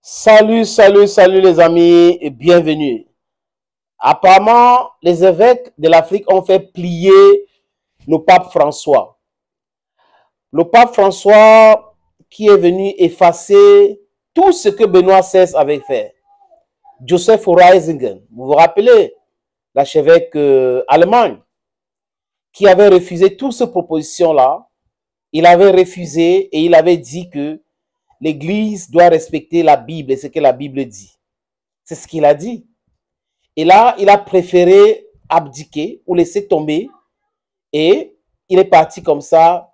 Salut, salut, salut les amis et bienvenue. Apparemment, les évêques de l'Afrique ont fait plier le pape François. Le pape François qui est venu effacer tout ce que Benoît XVI avait fait. Joseph Ratzinger, vous vous rappelez, l'archevêque allemand, qui avait refusé toutes ces propositions-là. Il avait refusé et il avait dit que l'Église doit respecter la Bible et ce que la Bible dit. C'est ce qu'il a dit. Et là, il a préféré abdiquer ou laisser tomber et il est parti comme ça,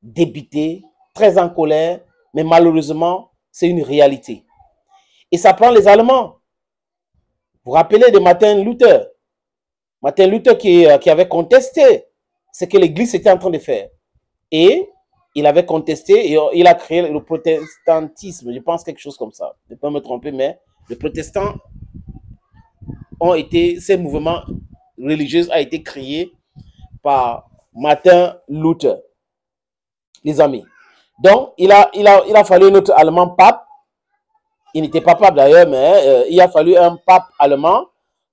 débité, très en colère, mais malheureusement, c'est une réalité. Et ça prend les Allemands. Vous vous rappelez de Martin Luther? Martin Luther qui avait contesté ce que l'Église était en train de faire. Et il avait contesté et il a créé le protestantisme. Je pense quelque chose comme ça. Je ne peux pas me tromper, mais les protestants ont été, ces mouvements religieux a été créé par Martin Luther, les amis. Donc, il a fallu un autre allemand pape. Il n'était pas pape d'ailleurs, mais il a fallu un pape allemand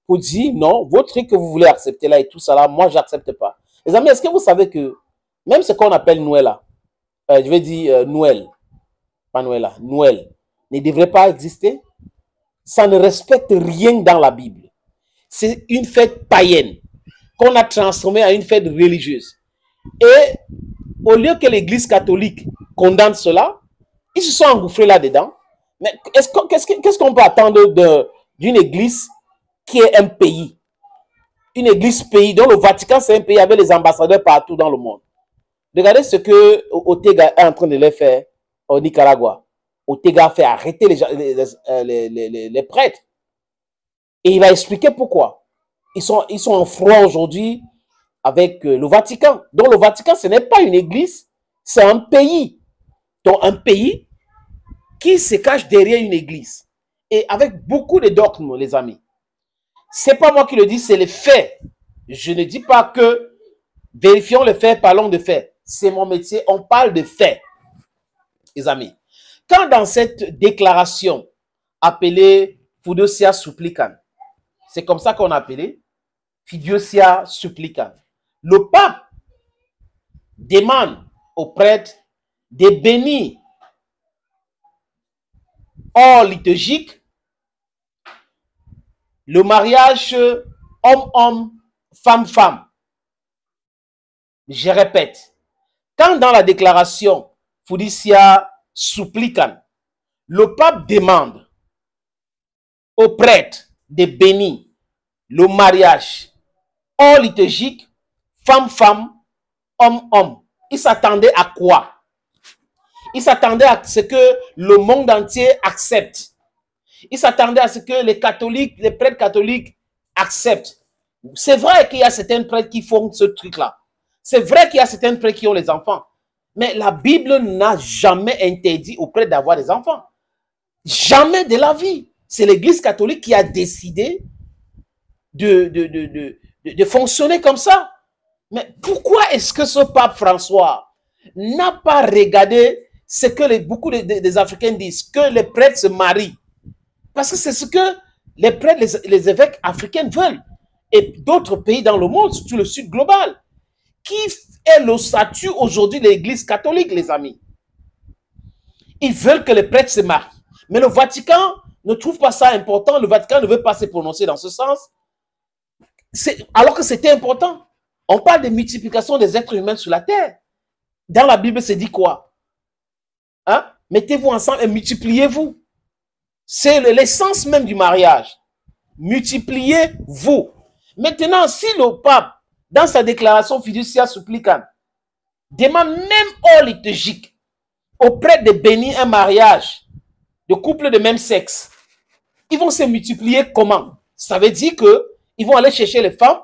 pour dire non, votre truc que vous voulez accepter là et tout ça là, moi, j'accepte pas. Les amis, est-ce que vous savez que même ce qu'on appelle Noël là, je vais dire Noël, pas Noël là, Noël, ne devrait pas exister? Ça ne respecte rien dans la Bible. C'est une fête païenne qu'on a transformée en une fête religieuse. Et au lieu que l'Église catholique condamne cela, ils se sont engouffrés là-dedans. Mais qu'est-ce qu'on peut attendre d'une Église qui est un pays? Une Église pays, dont le Vatican c'est un pays avec les ambassadeurs partout dans le monde. Regardez ce que Ortega est en train de les faire au Nicaragua. Ortega a fait arrêter les prêtres. Et il a expliqué pourquoi. Ils sont en froid aujourd'hui avec le Vatican. Donc le Vatican, ce n'est pas une église, c'est un pays. Donc un pays qui se cache derrière une église. Et avec beaucoup de dogmes, les amis. Ce n'est pas moi qui le dis, c'est les faits. Je ne dis pas que vérifions les faits, parlons de faits. C'est mon métier, on parle de faits, les amis. Quand dans cette déclaration appelée Fiducia Supplicans, c'est comme ça qu'on a appelé Fiducia Supplicans, le pape demande aux prêtres de bénir hors liturgique le mariage homme-homme, femme-femme. Je répète, quand dans la déclaration Fiducia Supplicans, le pape demande aux prêtres de bénir le mariage hors liturgique, femme-femme, homme-homme. Il s'attendait à quoi? Il s'attendait à ce que le monde entier accepte. Il s'attendait à ce que les catholiques, les prêtres catholiques acceptent. C'est vrai qu'il y a certains prêtres qui font ce truc-là. C'est vrai qu'il y a certains prêtres qui ont les enfants. Mais la Bible n'a jamais interdit aux prêtres d'avoir des enfants. Jamais de la vie. C'est l'Église catholique qui a décidé de fonctionner comme ça. Mais pourquoi est-ce que ce pape François n'a pas regardé ce que beaucoup des Africains disent, que les prêtres se marient? Parce que c'est ce que les prêtres, les évêques africains veulent. Et d'autres pays dans le monde, surtout le sud global. Qui est le statut aujourd'hui de l'Église catholique, les amis? Ils veulent que les prêtres se marient. Mais le Vatican ne trouve pas ça important. Le Vatican ne veut pas se prononcer dans ce sens. Alors que c'était important. On parle de multiplication des êtres humains sur la terre. Dans la Bible, c'est dit quoi? Hein? Mettez-vous ensemble et multipliez-vous. C'est l'essence même du mariage. Multipliez-vous. Maintenant, si le pape, dans sa déclaration Fiducia Supplicans, demande même hors liturgique aux prêtres de bénir un mariage de couples de même sexe, ils vont se multiplier comment? Ça veut dire qu'ils vont aller chercher les femmes,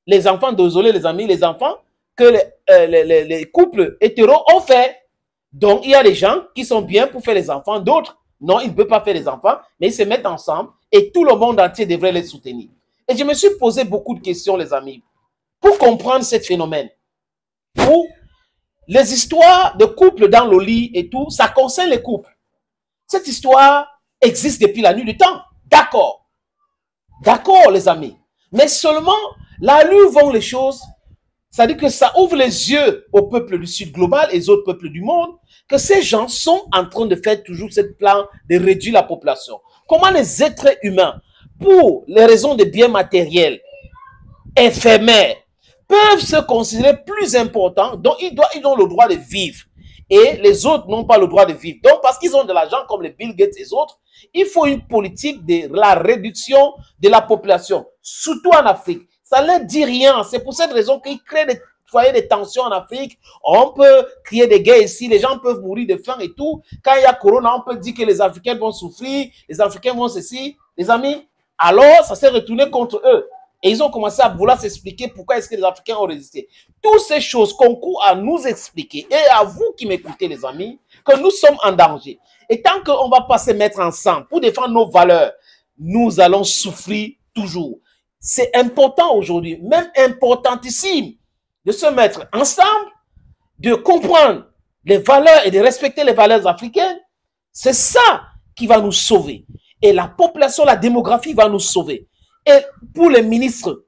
les enfants, désolé les amis, les enfants que les couples hétéros ont fait. Donc, il y a des gens qui sont bien pour faire les enfants, d'autres, non, ils ne peuvent pas faire les enfants, mais ils se mettent ensemble et tout le monde entier devrait les soutenir. Et je me suis posé beaucoup de questions, les amis, pour comprendre ce phénomène. Pour les histoires de couples dans le lit et tout, ça concerne les couples. Cette histoire existe depuis la nuit du temps. D'accord. D'accord, les amis. Mais seulement, là où vont les choses, ça dit que ça ouvre les yeux au peuple du Sud global et aux autres peuples du monde, que ces gens sont en train de faire toujours ce plan de réduire la population. Comment les êtres humains, pour les raisons de biens matériels, éphémères, peuvent se considérer plus importants, donc ils ont le droit de vivre. Et les autres n'ont pas le droit de vivre. Donc, parce qu'ils ont de l'argent comme les Bill Gates et les autres, il faut une politique de la réduction de la population, surtout en Afrique. Ça ne leur dit rien. C'est pour cette raison qu'ils créent des foyers de tension en Afrique. On peut créer des guerres ici, les gens peuvent mourir de faim et tout. Quand il y a Corona, on peut dire que les Africains vont souffrir, les Africains vont ceci. Les amis, alors ça s'est retourné contre eux. Et ils ont commencé à vouloir s'expliquer pourquoi est-ce que les Africains ont résisté. Toutes ces choses concourent à nous expliquer, et à vous qui m'écoutez, les amis, que nous sommes en danger. Et tant qu'on ne va pas se mettre ensemble pour défendre nos valeurs, nous allons souffrir toujours. C'est important aujourd'hui, même importantissime, de se mettre ensemble, de comprendre les valeurs et de respecter les valeurs africaines. C'est ça qui va nous sauver. Et la population, la démographie va nous sauver. Et pour les ministres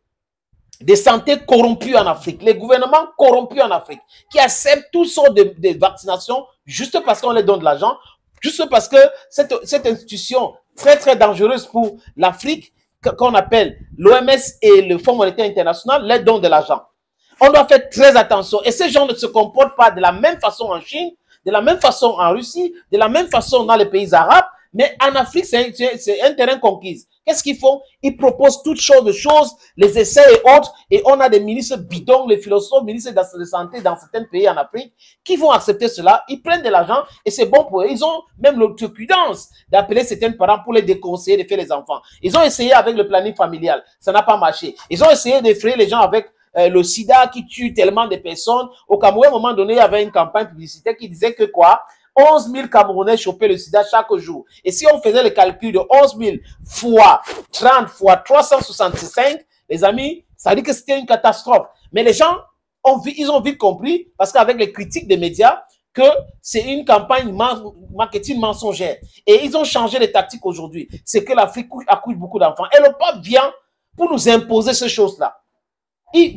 de santé corrompus en Afrique, les gouvernements corrompus en Afrique, qui acceptent toutes sortes de vaccinations juste parce qu'on leur donne de l'argent, juste parce que cette institution très très dangereuse pour l'Afrique, qu'on appelle l'OMS et le Fonds monétaire international, leur donnent de l'argent. On doit faire très attention. Et ces gens ne se comportent pas de la même façon en Chine, de la même façon en Russie, de la même façon dans les pays arabes, mais en Afrique, c'est un terrain conquis. Qu'est-ce qu'ils font? Ils proposent toutes sortes de choses, les essais et autres, et on a des ministres bidons, les philosophes, ministres de santé dans certains pays en Afrique, qui vont accepter cela. Ils prennent de l'argent et c'est bon pour eux. Ils ont même l'autoprudence d'appeler certains parents pour les déconseiller de faire les enfants. Ils ont essayé avec le planning familial, ça n'a pas marché. Ils ont essayé d'effrayer les gens avec le sida qui tue tellement de personnes. Au Cameroun, à un moment donné, il y avait une campagne publicitaire qui disait que quoi? 11 000 Camerounais chopaient le sida chaque jour. Et si on faisait le calcul de 11 000 fois 30 fois 365, les amis, ça dit que c'était une catastrophe. Mais les gens, ils ont vite compris, parce qu'avec les critiques des médias, que c'est une campagne marketing mensongère. Et ils ont changé les tactiques aujourd'hui. C'est que l'Afrique accouche beaucoup d'enfants. Et le pape vient pour nous imposer ces choses-là.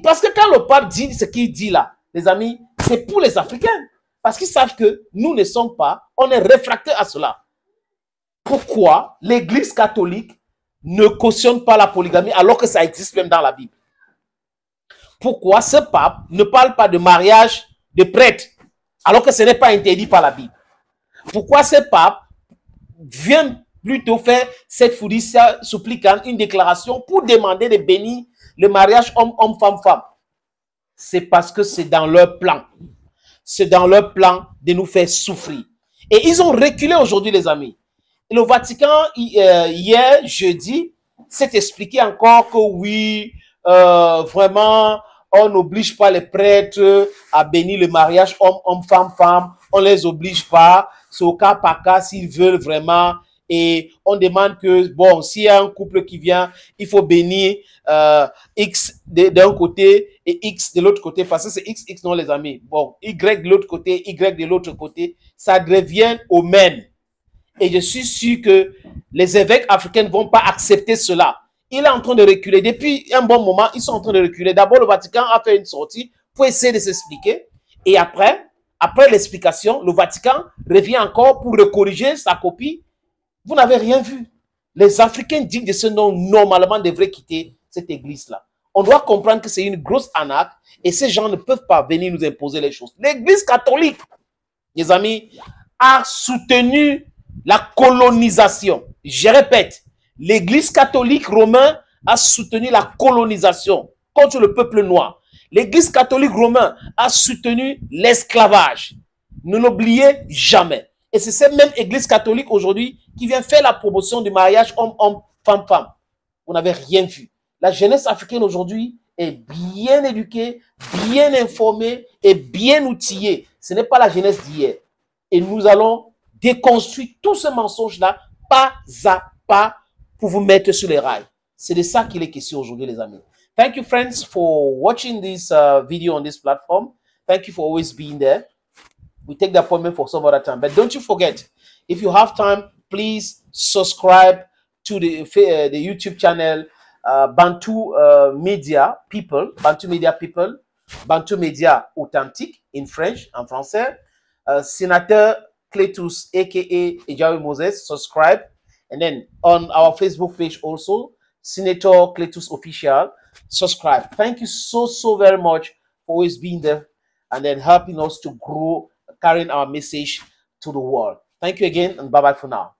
Parce que quand le pape dit ce qu'il dit là, les amis, c'est pour les Africains. Parce qu'ils savent que nous ne sommes pas, on est réfractaires à cela. Pourquoi l'Église catholique ne cautionne pas la polygamie alors que ça existe même dans la Bible? Pourquoi ce pape ne parle pas de mariage de prêtres alors que ce n'est pas interdit par la Bible? Pourquoi ce pape vient plutôt faire cette fiducia supplicante, une déclaration pour demander de bénir le mariage homme-homme, femme-femme? C'est parce que c'est dans leur plan. C'est dans leur plan de nous faire souffrir. Et ils ont reculé aujourd'hui, les amis. Et le Vatican, hier, jeudi, s'est expliqué encore que oui, vraiment, on n'oblige pas les prêtres à bénir le mariage homme-homme, femme-femme. On ne les oblige pas. C'est au cas par cas s'ils veulent vraiment. Et on demande que, bon, s'il y a un couple qui vient, il faut bénir X d'un côté et X de l'autre côté, parce que c'est XX, non, les amis. Bon, Y de l'autre côté, Y de l'autre côté, ça revient au même. Et je suis sûr que les évêques africains ne vont pas accepter cela. Il est en train de reculer. Depuis un bon moment, ils sont en train de reculer. D'abord, le Vatican a fait une sortie pour essayer de s'expliquer. Et après l'explication, le Vatican revient encore pour corriger sa copie. Vous n'avez rien vu. Les Africains dignes de ce nom, normalement, devraient quitter cette église-là. On doit comprendre que c'est une grosse arnaque et ces gens ne peuvent pas venir nous imposer les choses. L'église catholique, les amis, a soutenu la colonisation. Je répète, l'église catholique romaine a soutenu la colonisation contre le peuple noir. L'église catholique romaine a soutenu l'esclavage. Ne l'oubliez jamais. Et c'est cette même église catholique aujourd'hui qui vient faire la promotion du mariage homme-homme, femme-femme. Vous n'avez rien vu. La jeunesse africaine aujourd'hui est bien éduquée, bien informée et bien outillée. Ce n'est pas la jeunesse d'hier. Et nous allons déconstruire tout ce mensonge-là pas à pas pour vous mettre sur les rails. C'est de ça qu'il est question aujourd'hui, les amis. Thank you, friends, for watching this video on this platform. Thank you for always being there. We take the appointment for some other time. But don't you forget, if you have time, please subscribe to the YouTube channel Bantu Media People, Bantu Media People, Bantu Media Authentique in French, en français. Senator Cletus, aka Ejawi Moses, subscribe. And then on our Facebook page also, Senator Cletus Official, subscribe. Thank you so very much for always being there and then helping us to grow, carrying our message to the world. Thank you again, and bye-bye for now.